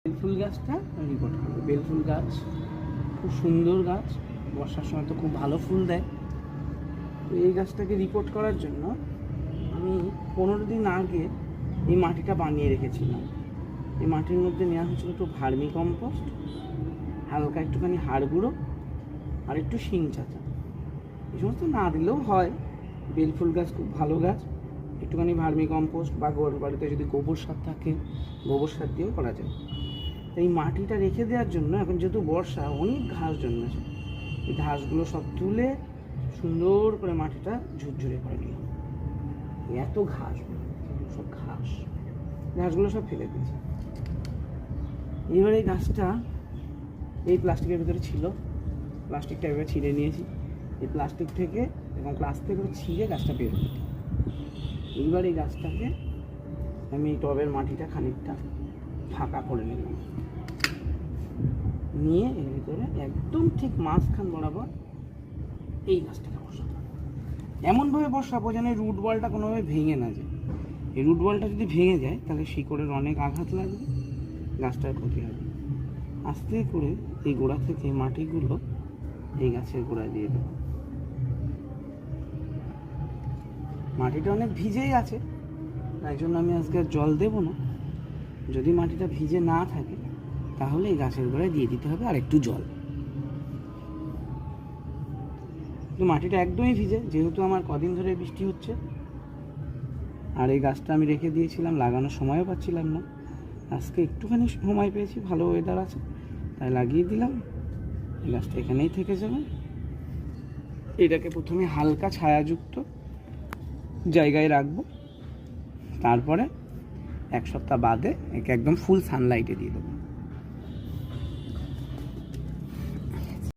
বেলফুল গাছটা রিপোর্ট করবো। বেলফুল গাছ খুব সুন্দর গাছ, বর্ষার সময় তো খুব ভালো ফুল দেয়। তো এই গাছটাকে রিপোর্ট করার জন্য আমি 15 দিন আগে এই মাটিটা বানিয়ে রেখেছিলাম। এই মাটির মধ্যে নেওয়া হয়েছিল একটু ভার্মি কম্পোস্ট, হালকা একটুখানি হাড় গুঁড়ো আর একটু শিং চাঁচা। এই সমস্ত না দিলেও হয়, বেলফুল গাছ খুব ভালো গাছ। একটুখানি ভার্মি কম্পোস্ট বা বাড়িতে যদি গোবর সার থাকে গোবর সার দিয়েও করা যায়। এই মাটিটা রেখে দেওয়ার জন্য এখন যেহেতু বর্ষা, অনেক ঘাস জন্মেছে, এই ঘাসগুলো সব তুলে সুন্দর করে মাটিটা ঝুরঝুরে করে নিলাম। এত ঘাস, সব ঘাসগুলো সব ফেলে দিয়েছি। এবার এই গাছটা এই প্লাস্টিকের ভিতরে ছিল, প্লাস্টিকটা এবার ছিঁড়ে নিয়েছি। এই প্লাস্টিক থেকে এবং প্লাস্টিক করে ছিঁড়ে গাছটা বের হবে। এইবার এই গাছটাকে আমি এই টবের মাটিটা খানিকটা ফাঁকা করে নিলাম, নিয়ে এর ভিতরে একদম ঠিক মাঝখান বরাবর এই গাছটাকে বসাবো। এমনভাবে বসাবো যেন রুট বলটা কোনোভাবে ভেঙে না যায়। এই রুট বলটা যদি ভেঙে যায় তাহলে শিকড়ের অনেক আঘাত লাগবে, গাছটার ক্ষতি হবে। আস্তে করে এই গোড়া থেকে মাটিগুলো এই গাছের গোড়ায় দিয়ে দেবো। মাটিটা অনেক ভিজেই আছে, তাই জন্য আমি আজকে জল দেবো না। যদি মাটিটা ভিজে না থাকে তাহলে এই গাছের গোড়ায় দিয়ে দিতে হবে আর একটু জল। কিন্তু মাটিটা একদমই ভিজে, যেহেতু আমার কদিন ধরে বৃষ্টি হচ্ছে আর এই গাছটা আমি রেখে দিয়েছিলাম, লাগানোর সময়ও পাচ্ছিলাম না। আজকে একটুখানি সময় পেয়েছি, ভালো ওয়েদার আছে, তাই লাগিয়ে দিলাম। এই গাছটা এখানেই থেকে যাবে। এটাকে প্রথমে হালকা ছায়াযুক্ত জায়গায় রাখবো, তারপরে 1 সপ্তাহ বাদে একে একদম ফুল সানলাইটে দিয়ে দেবো।